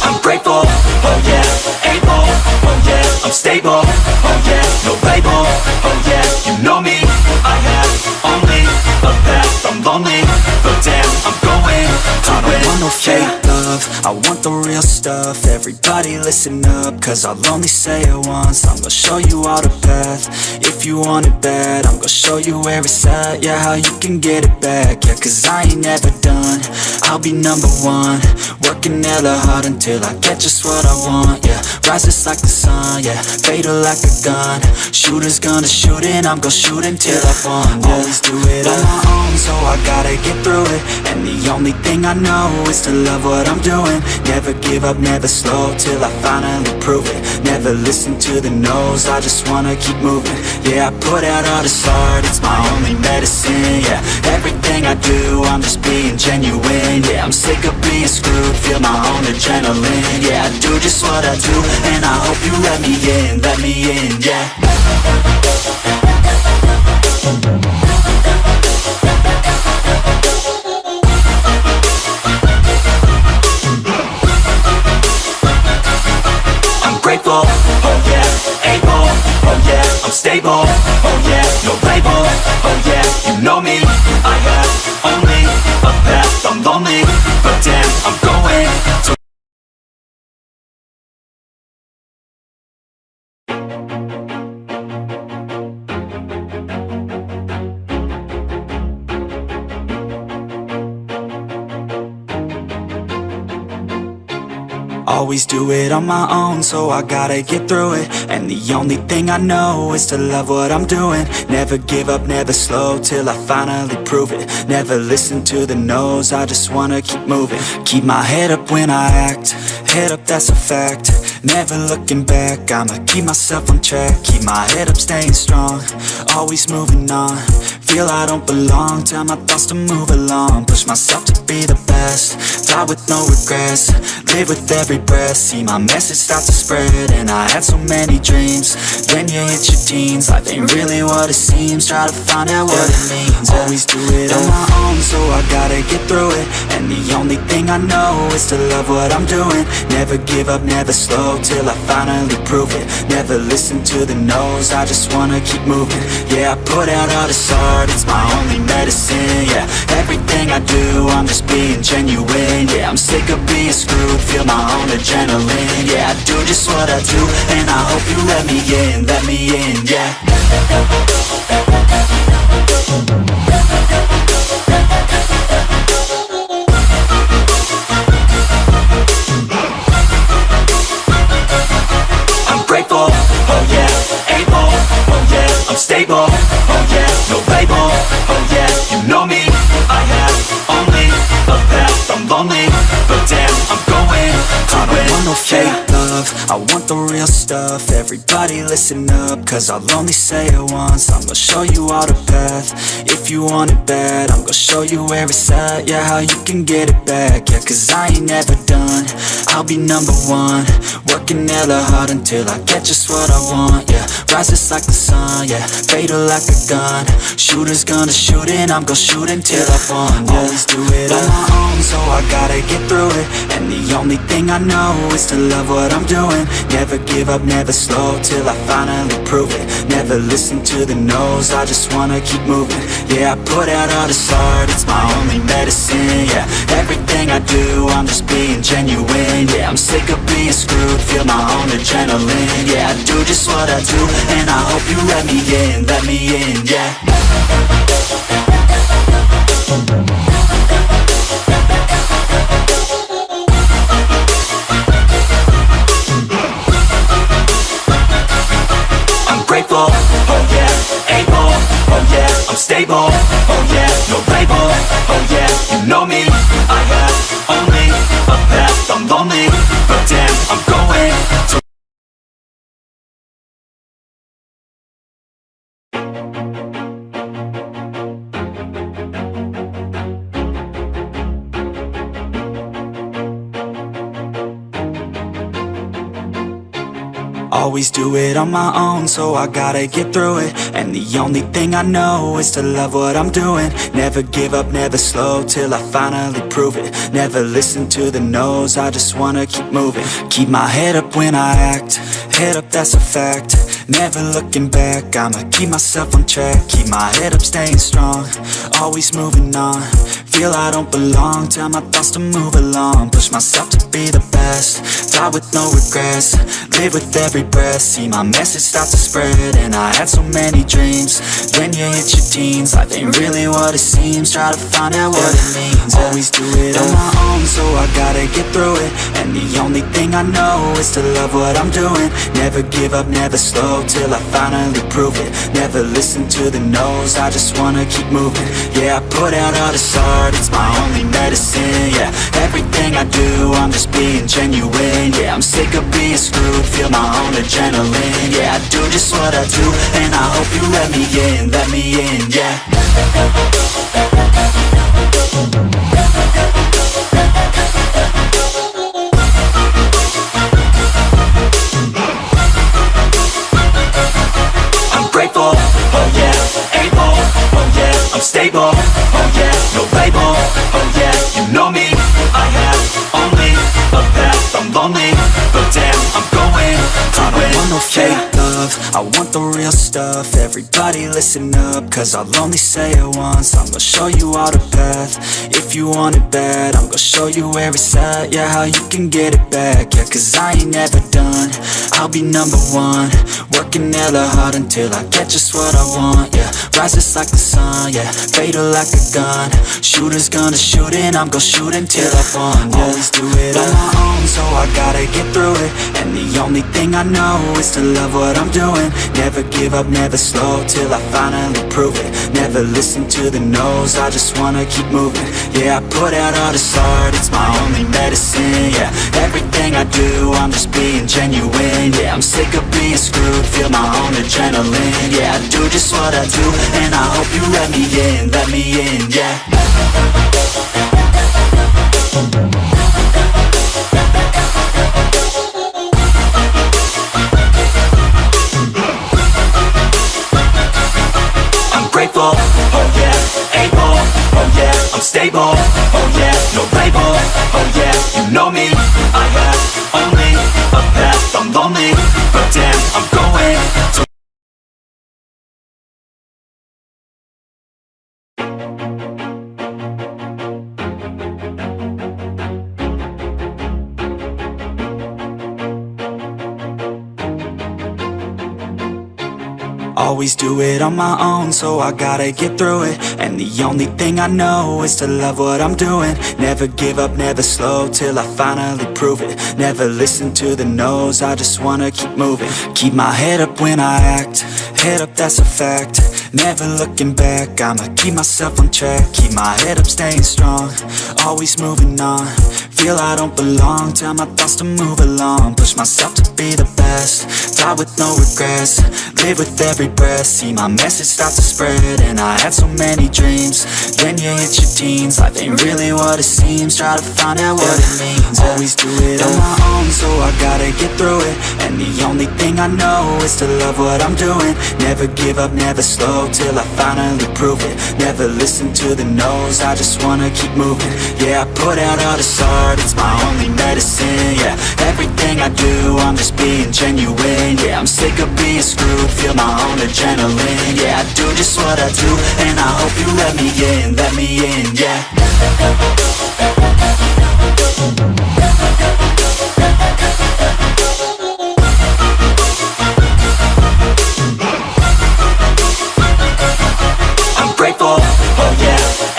I'm grateful, oh yeah, able, oh yeah, I'm stable, oh yeah, no label, oh yeah, you know me, I have only a path, I'm lonely, but damn, I'm going to I don't want no fake love, I want the real stuff. Everybody listen up, cause I'll only say it once. I'm gonna show you all the path, if you want it bad. I'm gonna show you where it's at, yeah, how you can get it back. Yeah, cause I ain't never done, I'll be number one. Working hella hard until I get just what I want, yeah. Rises like the sun, yeah, fatal like a gun. Shooter's gonna shoot and I'm gonna shoot until I won, yeah. Always do it on my own, so I gotta get through it. And the only thing I know is to love what I'm doing. Never give up, never slow, till I finally prove it. Never listen to the no's, I just wanna keep moving. Yeah, I put out all this art, it's my only medicine. Yeah, everything I do, I'm just being genuine. Yeah, I'm sick of being screwed, feel my own adrenaline. Yeah, I do just what I do, and I hope you let me in, yeah. Grateful, oh yeah, able, oh yeah, I'm stable, oh yeah, no label, oh yeah, you know me, I have only a path, I'm lonely, but damn, I'm going to always do it on my own, so I gotta get through it. And the only thing I know is to love what I'm doing. Never give up, never slow, till I finally prove it. Never listen to the no's, I just wanna keep moving. Keep my head up when I act, head up, that's a fact. Never looking back, I'ma keep myself on track. Keep my head up, staying strong, always moving on. Feel I don't belong, tell my thoughts to move along. Push myself to be the best, die with no regrets. Live with every breath, see my message start to spread. And I had so many dreams, then you hit your teens. Life ain't really what it seems, try to find out what it means. Always do it on my own, so I gotta get through it. And the only thing I know is to love what I'm doing. Never give up, never slow, till I finally prove it. Never listen to the no's, I just wanna keep moving. Yeah, I put out all this art, it's my only medicine. Yeah, everything I do, I'm just being genuine. Yeah, I'm sick of being screwed, feel my own adrenaline. Yeah, I do just what I do, and I hope you let me in, yeah. I'm grateful, oh yeah, able, oh yeah, I'm stable, oh yeah, no label, oh yeah, you know me, I have only a path, I'm lonely, but damn, I'm going to I don't want no fake love, I want the real stuff. Everybody listen up, cause I'll only say it once. I'm gonna show you all the path, if you want it bad. I'm gonna show you where it's at, yeah, how you can get it back. Yeah, cause I ain't never done, I'll be number one. Working hella hard until I get just what I want, yeah. Rises like the sun, yeah, fatal like a gun. Shooter's gonna shoot and I'm gonna shoot until I won, yeah. Always do it on my own, so I gotta get through it. And the only thing I know is to love what I'm doing. Never give up, never slow, till I finally prove it. Never never listen to the no's, I just wanna keep moving. Yeah, I put out all this art, it's my only medicine. Yeah, everything I do, I'm just being genuine. Yeah, I'm sick of being screwed, feel my own adrenaline. Yeah, I do just what I do, and I hope you let me in, yeah. Grateful, oh yeah, able, oh yeah, I'm stable, oh yeah, no label, oh yeah, you know me, I have only a path, I'm lonely, but damn, I'm going to always do it on my own, so I gotta get through it. And the only thing I know is to love what I'm doing. Never give up, never slow, till I finally prove it. Never listen to the no's, I just wanna keep moving. Keep my head up when I act, head up, that's a fact. Never looking back, I'ma keep myself on track. Keep my head up, staying strong, always moving on. Feel I don't belong, tell my thoughts to move along. Push myself to be the best, die with no regrets. Live with every breath, see my message start to spread. And I had so many dreams, when you hit your teens, life ain't really what it seems. Try to find out what it means. Always do it on my own, so I gotta get through it. And the only thing I know is to love what I'm doing. Never give up, never slow, till I finally prove it. Never listen to the no's, I just wanna keep moving. Yeah, I put out all this art, it's my only medicine. Yeah, everything I do, I'm just being genuine. Yeah, I'm sick of being screwed, feel my own adrenaline. Yeah, I do just what I do, and I hope you let me in, yeah. I'm grateful, oh yeah, able, oh yeah, I'm stable, oh yeah, no label, oh yeah, you know me, I have only a path, I'm lonely, but damn, I'm going to win. I don't want no fake love, I want the real stuff. Everybody listen up, cause I'll only say it once. I'm gonna show you all the path, if you want it bad. I'm gonna show you where it's at, yeah, how you can get it back. Yeah, cause I ain't never done, I'll be number one. Working hella hard until I get just what I want, yeah. Rises like the sun, yeah, fatal like a gun. Shooter's gonna shoot and I'm gonna shoot until I won, yeah. Always do it on my own, so I gotta get through it. And the only thing I know is to love what I'm doing. Never give up, never slow, till I finally prove it. Never listen to the no's, I just wanna keep moving. Yeah, I put out all this art, it's my only medicine. Yeah, everything I do, I'm just being genuine. Yeah, I'm sick of being screwed, feel my own adrenaline. Yeah, I do just what I do, and I hope you let me in, yeah. Grateful, oh yeah, able, oh yeah, I'm stable, oh yeah, no label, oh yeah, you know me, I have only a path, I'm lonely, but damn, I'm going to always do it on my own, so I gotta get through it. And the only thing I know is to love what I'm doing. Never give up, never slow, till I finally prove it. Never listen to the no's, I just wanna keep moving. Keep my head up when I act, head up, that's a fact. Never looking back, I'ma keep myself on track. Keep my head up, staying strong, always moving on. Feel I don't belong, tell my thoughts to move along. Push myself to be the best, die with no regrets. Live with every breath, see my message start to spread. And I had so many dreams, when you hit your teens, life ain't really what it seems. Try to find out what it means. Always do it on my own, so I gotta get through it. And the only thing I know is to love what I'm doing. Never give up, never slow, till I finally prove it. Never listen to the no's, I just wanna keep moving. Yeah, I put out all this art, start, it's my only medicine, yeah. Everything I do, I'm just being genuine, yeah. I'm sick of being screwed, feel my own adrenaline, yeah. I do just what I do, and I hope you let me in, yeah. I'm grateful, oh yeah,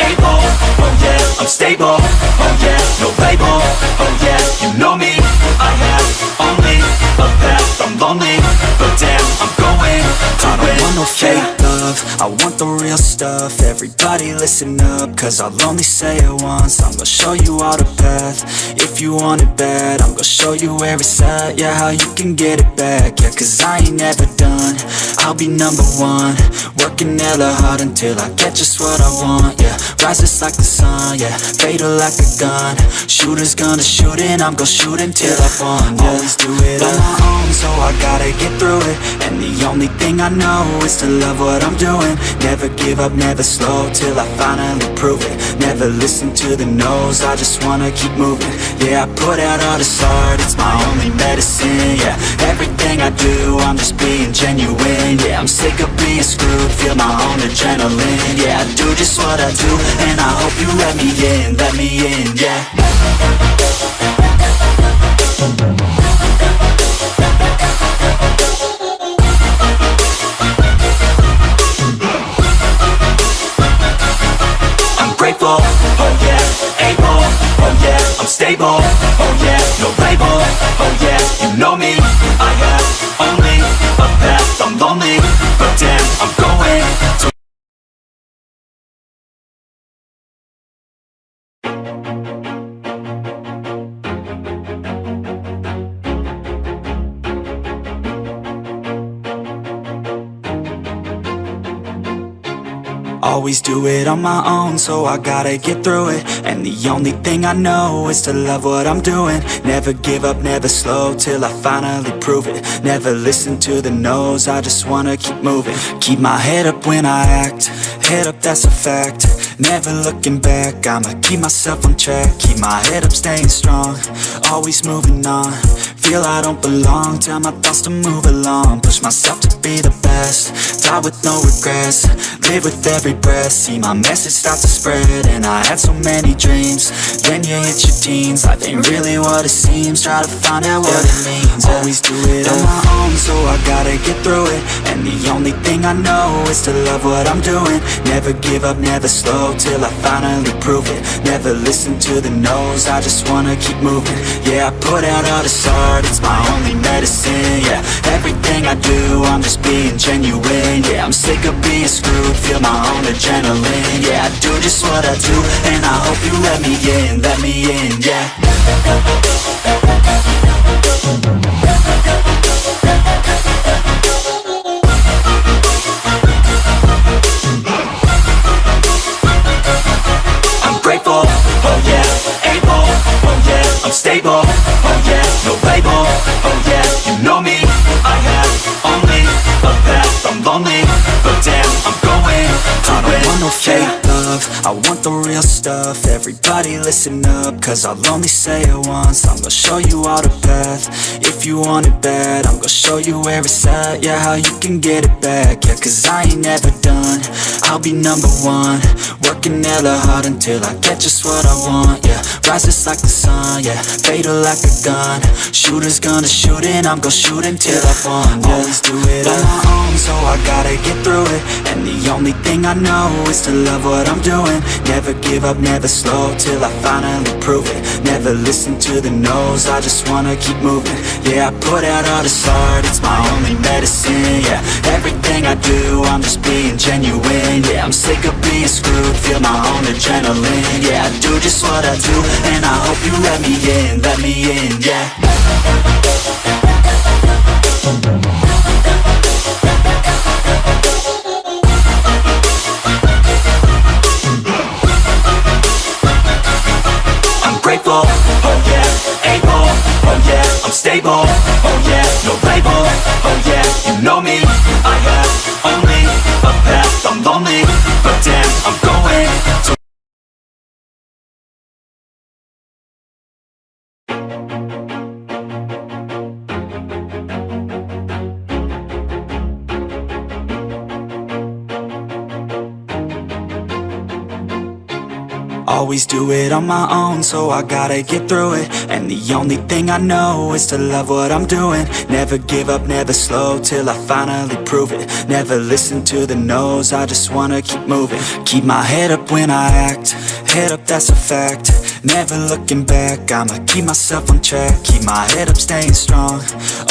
able, oh yeah, I'm stable, oh yeah, no label, oh yeah, you know me, I have only a path, I'm lonely, but damn, I'm going to win. I don't want no fake love, I want the real stuff. Everybody listen up, cause I'll only say it once. I'm gonna show you all the path, if you want it bad. I'm gonna show you where it's at, yeah, how you can get it back. Yeah, cause I ain't never done, I'll be number one. Working hella hard until I get just what I want, yeah. Rises like the sun, yeah, fatal like a gun. Shooters gonna shoot and I'm gonna shoot until I won, yeah. Always do it on my own, so I gotta get through it. And the only thing I know is to love what I'm doing. Never give up, never slow, till I finally prove it. Never listen to the no's, I just wanna keep moving. Yeah, I put out all this art, it's my only medicine, yeah. Everything I do, I'm just being genuine, yeah. I'm sick of being screwed, feel my own adrenaline, yeah. I do just what I do, and I hope you let me in, yeah. I'm grateful, oh yeah, able, oh yeah, I'm stable, oh yeah, no label, oh yeah, you know me, I have only a path, I'm lonely, but damn, I'm going to. Always do it on my own, so I gotta get through it. And the only thing I know is to love what I'm doing. Never give up, never slow, till I finally prove it. Never listen to the no's, I just wanna keep moving. Keep my head up when I act, head up, that's a fact. Never looking back, I'ma keep myself on track. Keep my head up, staying strong, always moving on. Feel I don't belong, tell my thoughts to move along. Push myself to be the best, die with no regrets. Live with every breath, see my message start to spread. And I had so many dreams, then you hit your teens. Life ain't really what it seems, try to find out what it means. Always do it on my own, so I gotta get through it. And the only thing I know is to love what I'm doing. Never give up, never slow, till I finally prove it. Never listen to the no's, I just wanna keep moving. Yeah, I put out all this art, it's my only medicine, yeah. Everything I do, I'm just being genuine, yeah. I'm sick of being screwed, feel my own adrenaline, yeah. I do just what I do, and I hope you let me in, yeah. I'm grateful, oh yeah, able, oh yeah, I'm stable, oh yeah, no label, oh yeah, you know me, I have only a path, I'm lonely, but damn, I'm going to win. I don't want no fake love, I want the real stuff. Everybody listen up, cause I'll only say it once. I'm gonna show you all the path, if you want it bad. I'm gonna show you where it's at, yeah, how you can get it back. Yeah, cause I ain't never done, I'll be number one. Working hella hard until I get just what I want, yeah. Rises like the sun, yeah, fatal like a gun. Shooters gonna shoot and I'm gonna shoot until I won, yeah. Always do it on my own, so I gotta get through it. And the only thing I know is to love what I'm doing. Never give up, never slow, till I finally prove it. Never listen to the no's, I just wanna keep moving. Yeah, I put out all this art, it's my only medicine, yeah. Everything I do, I'm just being genuine, yeah. I'm sick of being screwed, feel my own adrenaline, yeah. I do just what I do, and I hope you let me in, yeah. I'm grateful, oh yeah, able, oh yeah, I'm stable, oh yeah, no label, oh yeah, you know me, I have only a path, I'm lonely, but damn, I'm going to Always do it on my own, so I gotta get through it. And the only thing I know is to love what I'm doing. Never give up, never slow, till I finally prove it. Never listen to the no's, I just wanna keep moving. Keep my head up when I act, head up, that's a fact. Never looking back, I'ma keep myself on track. Keep my head up, staying strong,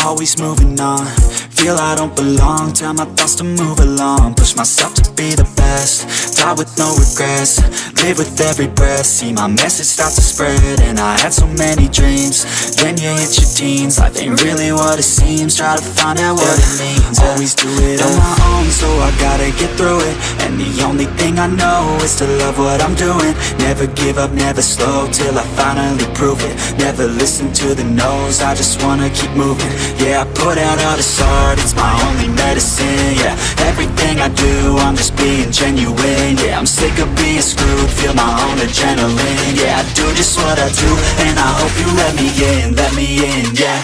always moving on. Feel I don't belong, tell my thoughts to move along. Push myself to be the best, die with no regrets. Live with every breath, see my message start to spread. And I had so many dreams, then you hit your teens. Life ain't really what it seems, try to find out what it means. Always do it on my own, so I gotta get through it. And the only thing I know is to love what I'm doing. Never give up, never slow, till I finally prove it. Never listen to the no's, I just wanna keep moving. Yeah, I put out all this art, it's my only medicine. Yeah, everything I do, I'm just being genuine. Yeah, I'm sick of being screwed, feel my own adrenaline. Yeah, I do just what I do, and I hope you let me in, yeah.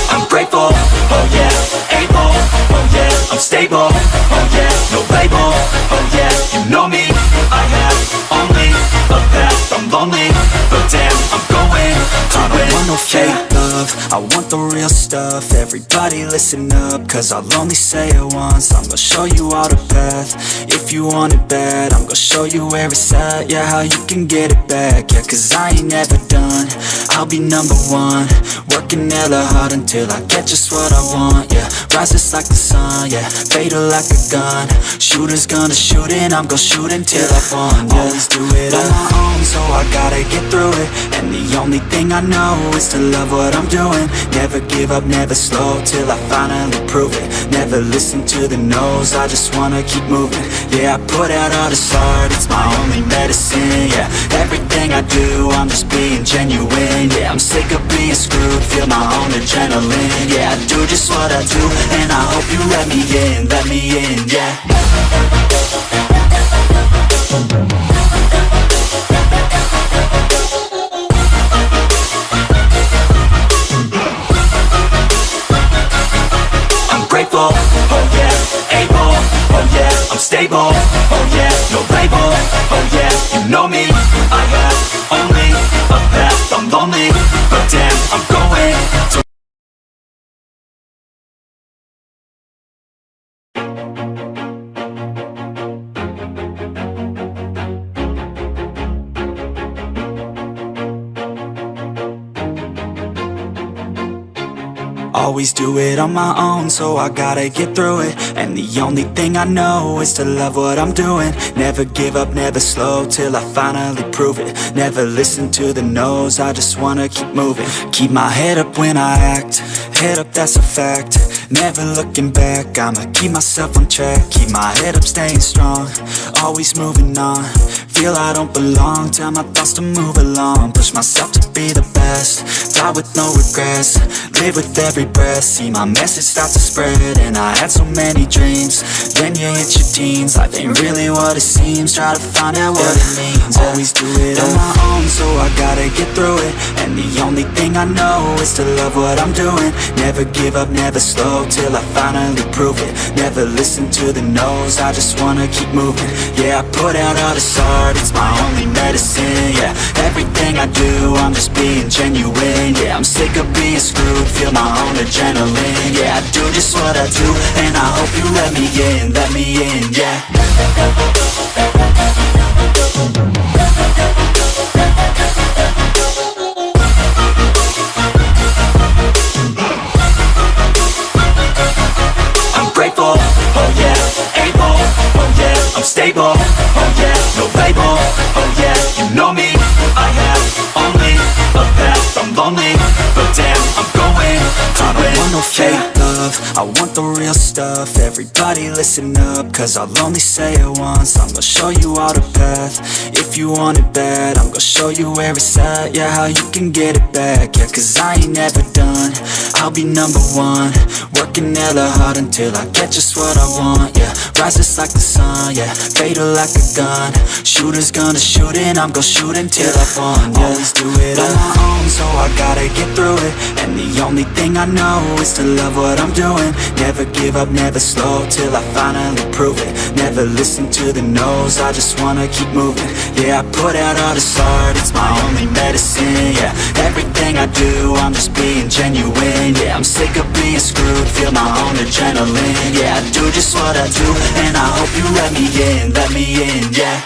I'm grateful, oh yeah, able, oh yeah, I'm stable, oh yeah, no label, oh yeah, you know me, I have only a path, I'm lonely, but damn, I'm going to I don't want no fake love, I want the real stuff. Everybody listen up, cause I'll only say it once. I'm gonna show you all the path, if you want it bad. I'm gonna show you where it's at, yeah, how you can get it back. Yeah, cause I ain't never done, I'll be number one. Working hella hard until I get just what I want, yeah. Rises like the sun, yeah, fatal like a gun. Shooters gonna shoot and I'm gonna shoot until I won, yeah. Always do it on my own, so I gotta get through it. And the only thing I know is to love what I'm doing. Never give up, never slow, till I finally prove it. Never listen to the no's, I just wanna keep moving. Yeah, I put out all this art, it's my only medicine. Yeah, everything I do, I'm just being genuine. Yeah, I'm sick of being screwed, feel my own adrenaline. Yeah, I do just what I do, and I hope you let me in, yeah. Grateful, oh yeah, able, oh yeah, I'm stable, oh yeah, no label, oh yeah, you know me, I have only a path, I'm lonely, but damn, I'm going to always do it on my own, so I gotta get through it. And the only thing I know is to love what I'm doing. Never give up, never slow, till I finally prove it. Never listen to the no's, I just wanna keep moving. Keep my head up when I act, head up, that's a fact. Never looking back, I'ma keep myself on track. Keep my head up, staying strong, always moving on. Feel I don't belong, tell my thoughts to move along. Push myself to be the best, die with no regrets. Live with every breath, see my message start to spread. And I had so many dreams, then you hit your teens. Life ain't really what it seems, try to find out what it means. Always do it on my own, so I gotta get through it. And the only thing I know is to love what I'm doing. Never give up, never slow, till I finally prove it. Never listen to the no's, I just wanna keep moving. Yeah, I put out all this art, it's my only medicine. Yeah, everything I do, I'm just being genuine. Yeah, I'm sick of being screwed, feel my own adrenaline. Yeah, I do just what I do, and I hope you let me in, yeah. I'm grateful, oh yeah, able, oh yeah, I'm stable, oh yeah, no label, oh yeah, you know me, I have only a path, I'm lonely, but damn, I'm going to I don't want no fake love, I want the real stuff. Everybody listen up, cause I'll only say it once. I'm gonna show you all the path, if you want it bad. I'm gonna show you where it's at, yeah, how you can get it back. Yeah, cause I ain't never done, I'll be number one. Working hella hard until I get just what I want, yeah. Rises like the sun, yeah. Fatal like a gun. Shooters gonna shoot and I'm gonna shoot until I won, yeah. Always do it on my own, so I gotta get through it. And the only thing I know is to love what I'm doing. Never give up, never slow, till I finally prove it. Never listen to the no's, I just wanna keep moving. Yeah, I put out all this art, it's my only medicine, yeah. Everything I do, I'm just being genuine, yeah. I'm sick of being screwed, feel my own adrenaline, yeah. I do just what I do, and I hope you let me in, yeah.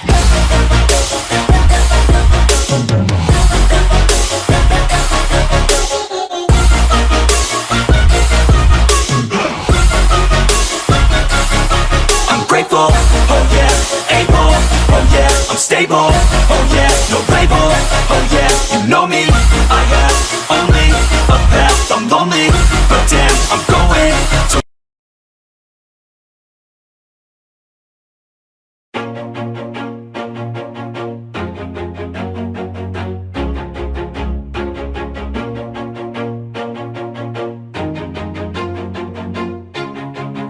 I'm grateful, oh yeah, able, oh yeah, I'm stable, oh yeah, no label, oh yeah, you know me, I have only a path, I'm lonely, but damn, I'm going to.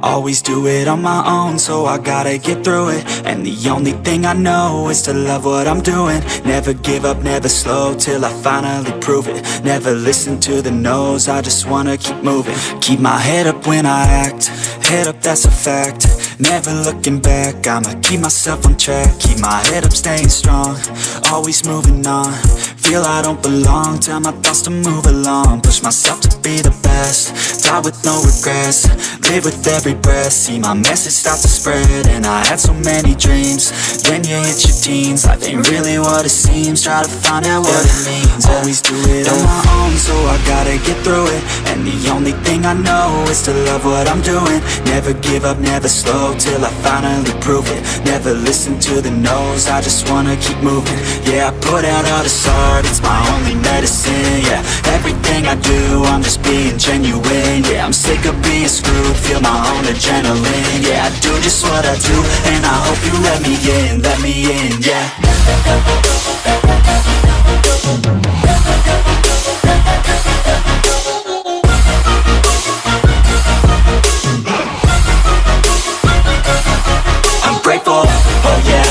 Always do it on my own, so I gotta get through it. And the only thing I know is to love what I'm doing. Never give up, never slow, till I finally prove it. Never listen to the no's, I just wanna keep moving. Keep my head up when I act, head up, that's a fact. Never looking back, I'ma keep myself on track. Keep my head up, staying strong, always moving on. Feel I don't belong, tell my thoughts to move along. Push myself to be the best, die with no regrets. Live with every breath, see my message start to spread. And I had so many dreams, then you hit your teens. Life ain't really what it seems, try to find out what it means. Always do it on my own, so I gotta get through it. And the only thing I know is to love what I'm doing. Never give up, never slow, till I finally prove it. Never listen to the no's, I just wanna keep moving. Yeah, I put out all this art, it's my only medicine, yeah. Everything I do, I'm just being genuine, yeah. I'm sick of being screwed, feel my own adrenaline, yeah. I do just what I do, and I hope you let me in, yeah. I'm grateful, oh yeah,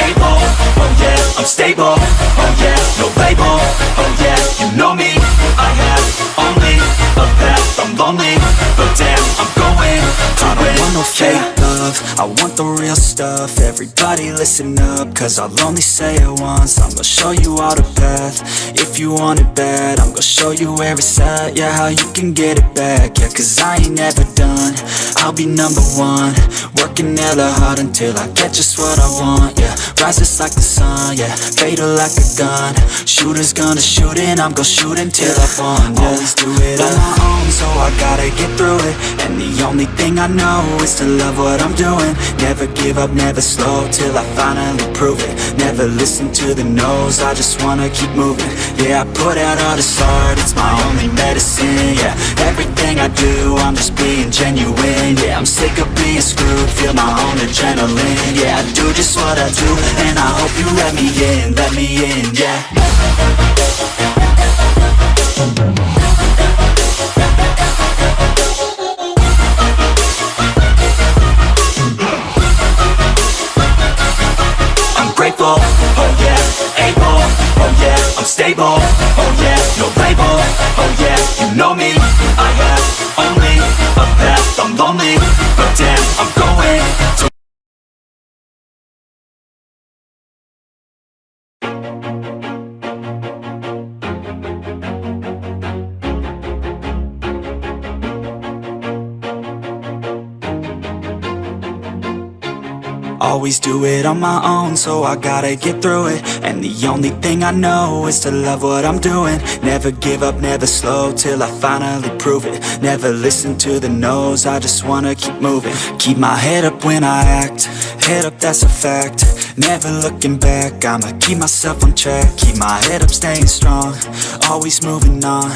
able, oh yeah, I'm stable, oh yeah, no label, oh yeah, you know me, I have only a path, I'm lonely, but damn, I'm going to I don't want no fake love, I want the real stuff. Everybody listen up, cause I'll only say it once. I'm gonna show you all the path, if you want it bad. I'm gonna show you where it's at, yeah, how you can get it back. Yeah, cause I ain't never done, I'll be number one. Working hella hard until I get just what I want, yeah. Rises like the sun, yeah, fatal like a gun. Shooters gonna shoot and I'm gonna shoot until I won, yeah. Always do it on my own, so I gotta get through it. And the only thing I know is to love what I'm doing. Never give up, never slow, till I finally prove it. Never listen to the no's, I just wanna keep moving. Yeah, I put out all this art, it's my only medicine, yeah. Everything I do, I'm just being genuine, yeah. I'm sick of being screwed, feel my own adrenaline, yeah. I do just what I do, and I hope you let me in, yeah. I'm grateful, oh yeah, able, oh yeah, I'm stable, oh yeah, no label, oh yeah, you know me, I have only a path, I'm lonely, but damn, I'm going to. Always do it on my own, so I gotta get through it. And the only thing I know is to love what I'm doing. Never give up, never slow, till I finally prove it. Never listen to the no's, I just wanna keep moving. Keep my head up when I act, head up, that's a fact. Never looking back, I'ma keep myself on track. Keep my head up, staying strong, always moving on.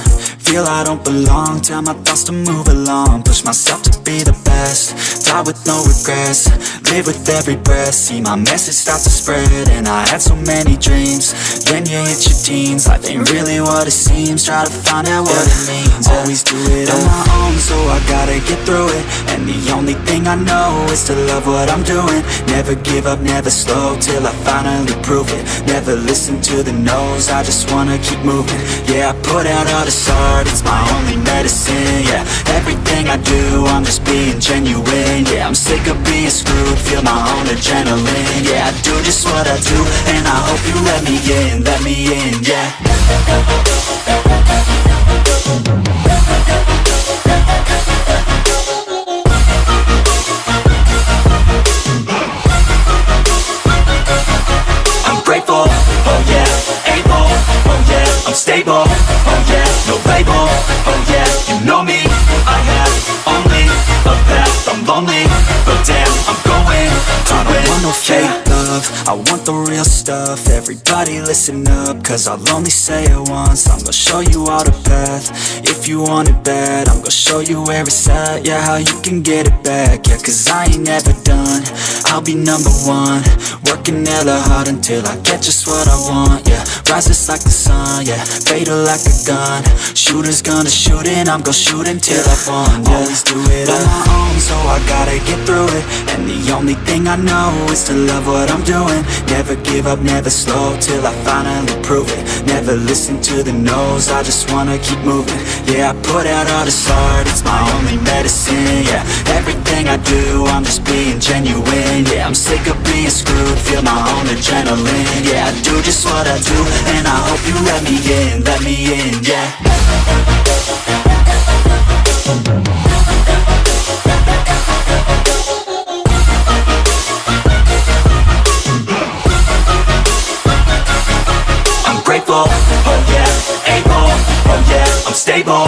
feel I don't belong, tell my thoughts to move along, push myself to be the best, die with no regrets, live with every breath, see my message start to spread, and I had so many dreams, then you hit your teens, life ain't really what it seems, try to find out what it means, always do it on my own, so I gotta get through it, and the only thing I know is to love what I'm doing, never give up, never slow, till I finally prove it, never listen to the no's, I just wanna keep moving, yeah, I put out all this art, it's my only medicine, yeah, everything I do, I'm just being genuine, yeah, I'm sick of being screwed, feel my own adrenaline, yeah, I do just what I do, and I hope you let me in, yeah. I'm grateful, oh yeah, able, oh yeah, I'm stable, oh yeah, no label, oh yeah, you know me, I have only a path, I'm lonely, but damn, I'm going to win. I want no fake love, I want the real stuff, everybody listen up, cause I'll only say it once, I'm gonna show you all the path, if you want it bad, I'm gonna show you where it's at, yeah, how you can get it back, yeah, cause I ain't never done, I'll be number one, working hella hard until I get just what I want, yeah, rises like the sun, yeah, fatal like a gun, shooter's gonna shoot and I'm gonna shoot until I won, yeah, always do it on my own, so I gotta get through it, and the only thing I know is to love what I'm doing, never give up, never slow, till I finally prove it, never listen to the no's, I just wanna keep moving, yeah, I put out all this art, it's my only medicine, yeah, everything I do, I'm just being genuine, yeah, I'm sick of being screwed, feel my own adrenaline, yeah, I do just what I do, and I hope you let me in, yeah. I'm grateful, oh yeah, able, oh yeah, I'm stable,